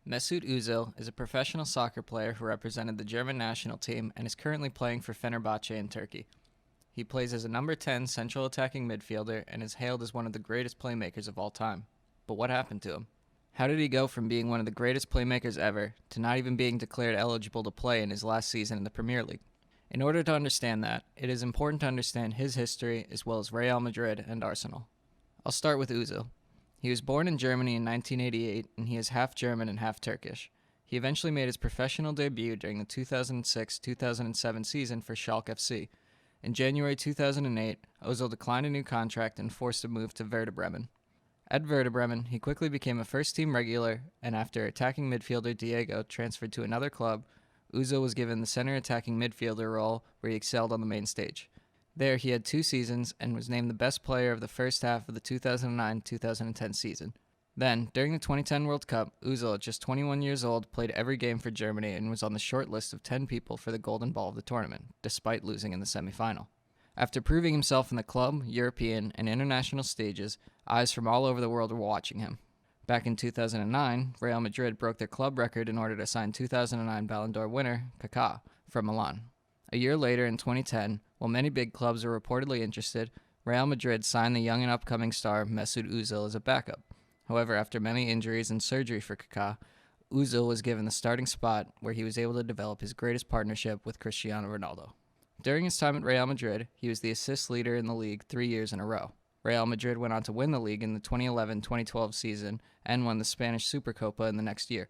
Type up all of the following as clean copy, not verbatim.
Mesut Özil is a professional soccer player who represented the German national team and is currently playing for Fenerbahce in Turkey. He plays as a number 10 central attacking midfielder and is hailed as one of the greatest playmakers of all time. But what happened to him? How did he go from being one of the greatest playmakers ever to not even being declared eligible to play in his last season in the Premier League? In order to understand that, it is important to understand his history as well as Real Madrid and Arsenal. I'll start with Özil. He was born in Germany in 1988, and he is half German and half Turkish. He eventually made his professional debut during the 2006-2007 season for Schalke FC. In January 2008, Özil declined a new contract and forced a move to Werder Bremen. At Werder Bremen, he quickly became a first-team regular, and after attacking midfielder Diego transferred to another club, Özil was given the center attacking midfielder role where he excelled on the main stage. There, he had 2 seasons and was named the best player of the first half of the 2009-2010 season. Then, during the 2010 World Cup, Özil, at just 21 years old, played every game for Germany and was on the short list of 10 people for the golden ball of the tournament, despite losing in the semifinal. After proving himself in the club, European, and international stages, eyes from all over the world were watching him. Back in 2009, Real Madrid broke their club record in order to sign 2009 Ballon d'Or winner Kaká from Milan. A year later, in 2010, while many big clubs were reportedly interested, Real Madrid signed the young and upcoming star Mesut Özil as a backup. However, after many injuries and surgery for Kaká, Özil was given the starting spot where he was able to develop his greatest partnership with Cristiano Ronaldo. During his time at Real Madrid, he was the assist leader in the league 3 years in a row. Real Madrid went on to win the league in the 2011-2012 season and won the Spanish Supercopa in the next year.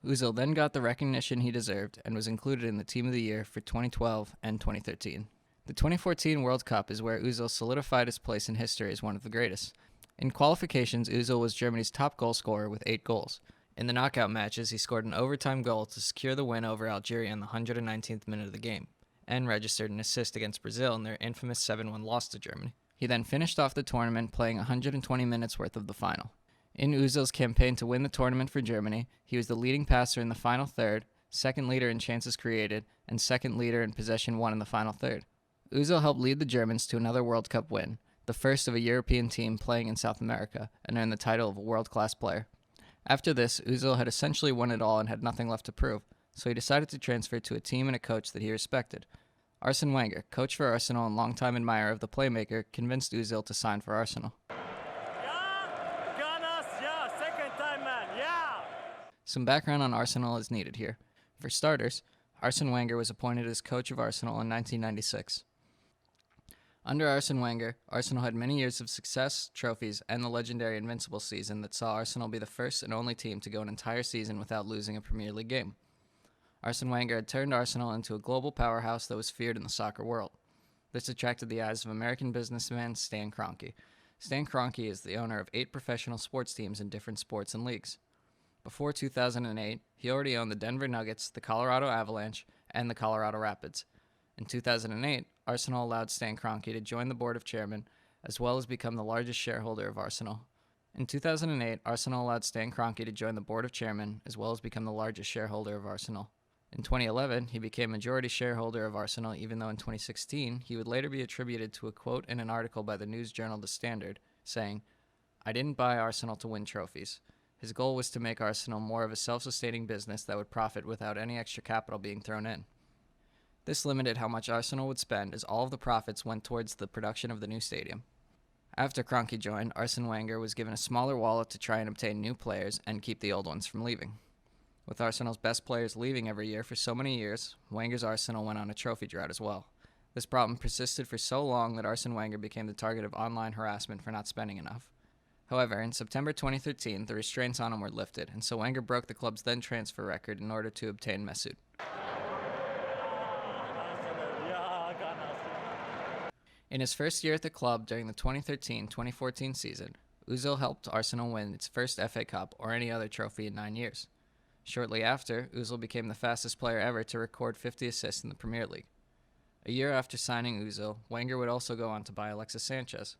Özil then got the recognition he deserved and was included in the Team of the Year for 2012 and 2013. The 2014 World Cup is where Özil solidified his place in history as one of the greatest. In qualifications, Özil was Germany's top goal scorer with 8 goals. In the knockout matches, he scored an overtime goal to secure the win over Algeria in the 119th minute of the game, and registered an assist against Brazil in their infamous 7-1 loss to Germany. He then finished off the tournament playing 120 minutes worth of the final. In Özil's campaign to win the tournament for Germany, he was the leading passer in the final third, second leader in chances created, and second leader in possession won in the final third. Özil helped lead the Germans to another World Cup win, the first of a European team playing in South America, and earned the title of a world-class player. After this, Özil had essentially won it all and had nothing left to prove, so he decided to transfer to a team and a coach that he respected. Arsene Wenger, coach for Arsenal and longtime admirer of the playmaker, convinced Özil to sign for Arsenal. Some background on Arsenal is needed here. For starters, Arsene Wenger was appointed as coach of Arsenal in 1996. Under Arsene Wenger, Arsenal had many years of success, trophies, and the legendary Invincible season that saw Arsenal be the first and only team to go an entire season without losing a Premier League game. Arsene Wenger had turned Arsenal into a global powerhouse that was feared in the soccer world. This attracted the eyes of American businessman Stan Kroenke. Stan Kroenke is the owner of 8 professional sports teams in different sports and leagues. Before 2008, he already owned the Denver Nuggets, the Colorado Avalanche, and the Colorado Rapids. In 2008, Arsenal allowed Stan Kroenke to join the board of chairmen, as well as become the largest shareholder of Arsenal. In 2008, Arsenal allowed Stan Kroenke to join the board of chairmen, as well as become the largest shareholder of Arsenal. In 2011, he became majority shareholder of Arsenal, even though in 2016, he would later be attributed to a quote in an article by the news journal The Standard, saying, "I didn't buy Arsenal to win trophies." His goal was to make Arsenal more of a self-sustaining business that would profit without any extra capital being thrown in. This limited how much Arsenal would spend, as all of the profits went towards the production of the new stadium. After Kroenke joined, Arsene Wenger was given a smaller wallet to try and obtain new players and keep the old ones from leaving. With Arsenal's best players leaving every year for so many years, Wenger's Arsenal went on a trophy drought as well. This problem persisted for so long that Arsene Wenger became the target of online harassment for not spending enough. However, in September 2013, the restraints on him were lifted, and so Wenger broke the club's then transfer record in order to obtain Mesut. In his first year at the club during the 2013-2014 season, Özil helped Arsenal win its first FA Cup or any other trophy in 9 years. Shortly after, Özil became the fastest player ever to record 50 assists in the Premier League. A year after signing Özil, Wenger would also go on to buy Alexis Sanchez.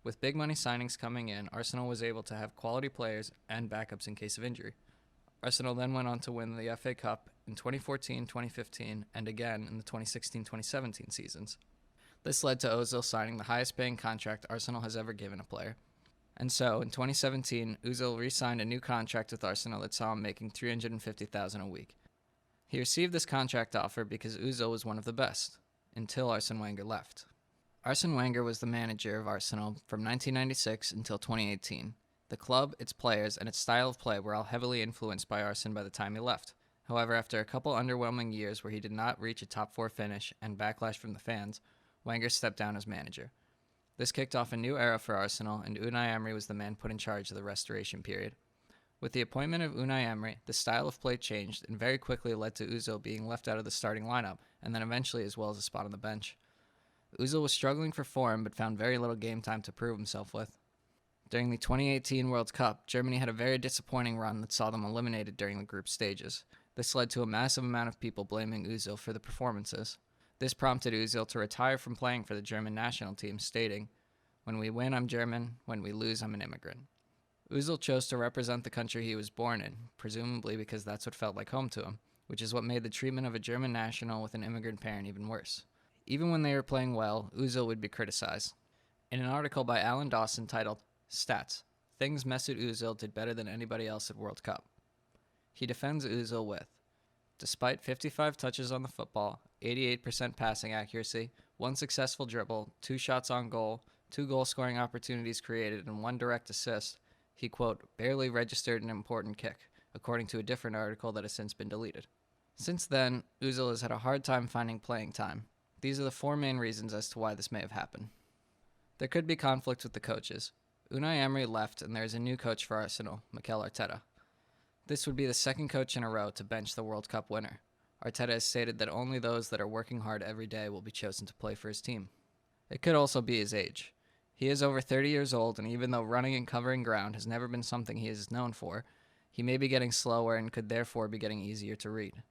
With big money signings coming in, Arsenal was able to have quality players and backups in case of injury. Arsenal then went on to win the FA Cup in 2014-2015 and again in the 2016-2017 seasons. This led to Özil signing the highest paying contract Arsenal has ever given a player. And so, in 2017, Özil re-signed a new contract with Arsenal that saw him making $350,000 a week. He received this contract offer because Özil was one of the best, until Arsene Wenger left. Arsene Wenger was the manager of Arsenal from 1996 until 2018. The club, its players, and its style of play were all heavily influenced by Arsene by the time he left. However, after a couple underwhelming years where he did not reach a top 4 finish and backlash from the fans, Wenger stepped down as manager. This kicked off a new era for Arsenal, and Unai Emery was the man put in charge of the restoration period. With the appointment of Unai Emery, the style of play changed and very quickly led to Özil being left out of the starting lineup, and then eventually as well as a spot on the bench. Özil was struggling for form but found very little game time to prove himself with. During the 2018 World Cup, Germany had a very disappointing run that saw them eliminated during the group stages. This led to a massive amount of people blaming Özil for the performances. This prompted Özil to retire from playing for the German national team, stating, "When we win, I'm German. When we lose, I'm an immigrant." Özil chose to represent the country he was born in, presumably because that's what felt like home to him, which is what made the treatment of a German national with an immigrant parent even worse. Even when they were playing well, Özil would be criticized. In an article by Alan Dawson titled, "Stats: Things Mesut Özil did better than anybody else at World Cup," he defends Özil with, despite 55 touches on the football, 88% passing accuracy, 1 successful dribble, 2 shots on goal, 2 goal-scoring opportunities created, and 1 direct assist, he, quote, barely registered an important kick, according to a different article that has since been deleted. Since then, Özil has had a hard time finding playing time. These are the 4 main reasons as to why this may have happened. There could be conflict with the coaches. Unai Emery left, and there is a new coach for Arsenal, Mikel Arteta. This would be the second coach in a row to bench the World Cup winner. Arteta has stated that only those that are working hard every day will be chosen to play for his team. It could also be his age. He is over 30 years old, and even though running and covering ground has never been something he is known for, he may be getting slower and could therefore be getting easier to read.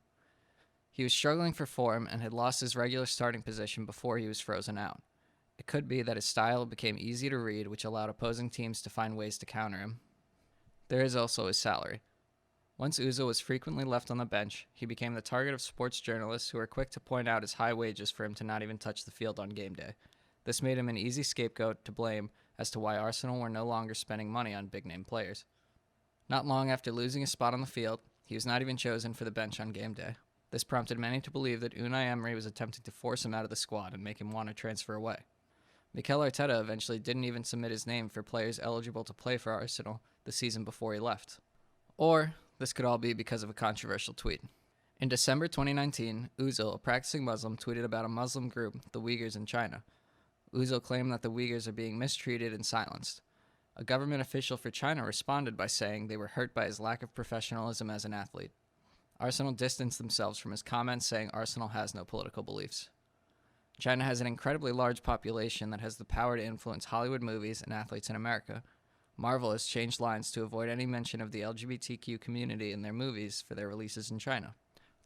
He was struggling for form and had lost his regular starting position before he was frozen out. It could be that his style became easy to read, which allowed opposing teams to find ways to counter him. There is also his salary. Once Özil was frequently left on the bench, he became the target of sports journalists who were quick to point out his high wages for him to not even touch the field on game day. This made him an easy scapegoat to blame as to why Arsenal were no longer spending money on big-name players. Not long after losing his spot on the field, he was not even chosen for the bench on game day. This prompted many to believe that Unai Emery was attempting to force him out of the squad and make him want to transfer away. Mikel Arteta eventually didn't even submit his name for players eligible to play for Arsenal the season before he left. Or, this could all be because of a controversial tweet. In December 2019, Özil, a practicing Muslim, tweeted about a Muslim group, the Uyghurs in China. Özil claimed that the Uyghurs are being mistreated and silenced. A government official for China responded by saying they were hurt by his lack of professionalism as an athlete. Arsenal distanced themselves from his comments, saying Arsenal has no political beliefs. China has an incredibly large population that has the power to influence Hollywood movies and athletes in America. Marvel has changed lines to avoid any mention of the LGBTQ community in their movies for their releases in China.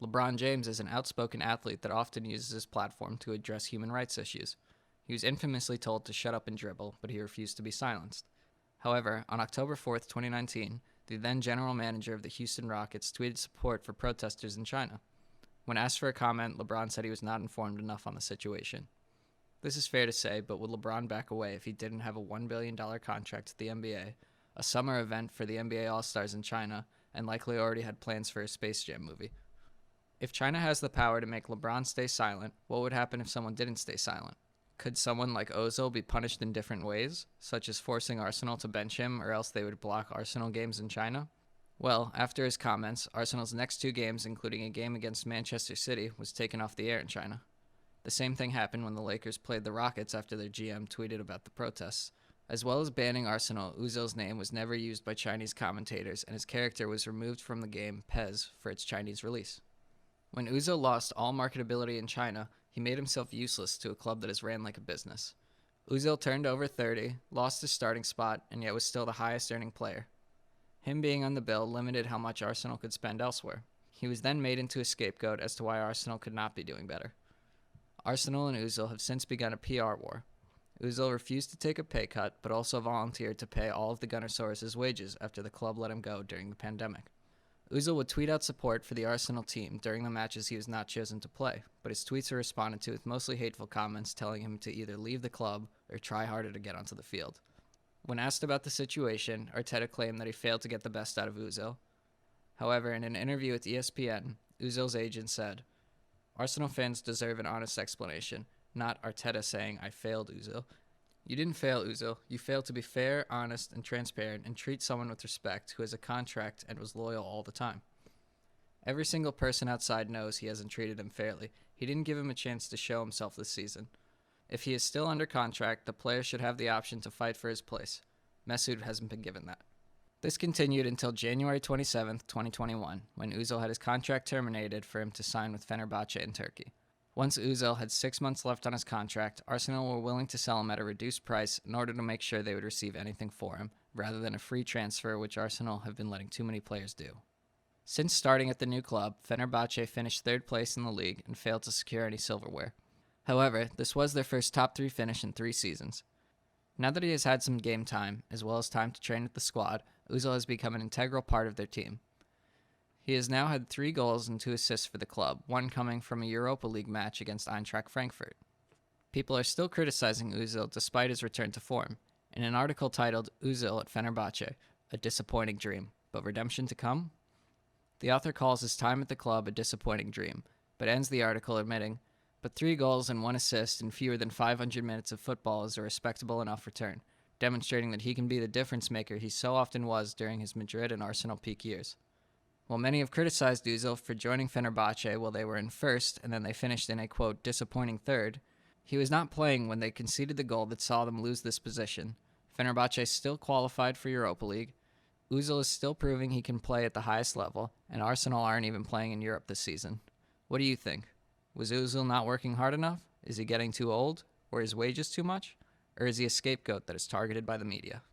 LeBron James is an outspoken athlete that often uses his platform to address human rights issues. He was infamously told to shut up and dribble, but he refused to be silenced. However, on October 4th, 2019, the then general manager of the Houston Rockets tweeted support for protesters in China. When asked for a comment, LeBron said he was not informed enough on the situation. This is fair to say, but would LeBron back away if he didn't have a $1 billion contract with the NBA, a summer event for the NBA All-Stars in China, and likely already had plans for a Space Jam movie? If China has the power to make LeBron stay silent, what would happen if someone didn't stay silent? Could someone like Özil be punished in different ways, such as forcing Arsenal to bench him, or else they would block Arsenal games in China? Well, after his comments, Arsenal's next 2 games, including a game against Manchester City, was taken off the air in China. The same thing happened when the Lakers played the Rockets after their GM tweeted about the protests. As well as banning Arsenal, Özil's name was never used by Chinese commentators, and his character was removed from the game PES for its Chinese release. When Özil lost all marketability in China, he made himself useless to a club that is ran like a business. Özil turned over 30, lost his starting spot, and yet was still the highest earning player. Him being on the bill limited how much Arsenal could spend elsewhere. He was then made into a scapegoat as to why Arsenal could not be doing better. Arsenal and Özil have since begun a PR war. Özil refused to take a pay cut, but also volunteered to pay all of the Gunnersaurus' wages after the club let him go during the pandemic. Özil would tweet out support for the Arsenal team during the matches he was not chosen to play, but his tweets are responded to with mostly hateful comments telling him to either leave the club or try harder to get onto the field. When asked about the situation, Arteta claimed that he failed to get the best out of Özil. However, in an interview with ESPN, Özil's agent said, "Arsenal fans deserve an honest explanation, not Arteta saying, 'I failed Özil.' You didn't fail, Özil. You failed to be fair, honest, and transparent and treat someone with respect who has a contract and was loyal all the time. Every single person outside knows he hasn't treated him fairly. He didn't give him a chance to show himself this season. If he is still under contract, the player should have the option to fight for his place. Mesut hasn't been given that." This continued until January 27, 2021, when Özil had his contract terminated for him to sign with Fenerbahce in Turkey. Once Özil had 6 months left on his contract, Arsenal were willing to sell him at a reduced price in order to make sure they would receive anything for him, rather than a free transfer, which Arsenal have been letting too many players do. Since starting at the new club, Fenerbahce finished 3rd place in the league and failed to secure any silverware. However, this was their first top 3 finish in 3 seasons. Now that he has had some game time, as well as time to train with the squad, Özil has become an integral part of their team. He has now had 3 goals and 2 assists for the club, one coming from a Europa League match against Eintracht Frankfurt. People are still criticizing Özil despite his return to form. In an article titled "Özil at Fenerbahce, a disappointing dream, but redemption to come?" The author calls his time at the club a disappointing dream, but ends the article admitting, "But 3 goals and 1 assist in fewer than 500 minutes of football is a respectable enough return, demonstrating that he can be the difference maker he so often was during his Madrid and Arsenal peak years." While many have criticized Özil for joining Fenerbahce while they were in 1st and then they finished in a, quote, disappointing 3rd, he was not playing when they conceded the goal that saw them lose this position. Fenerbahce still qualified for Europa League. Özil is still proving he can play at the highest level, and Arsenal aren't even playing in Europe this season. What do you think? Was Özil not working hard enough? Is he getting too old? Or his wages too much? Or is he a scapegoat that is targeted by the media?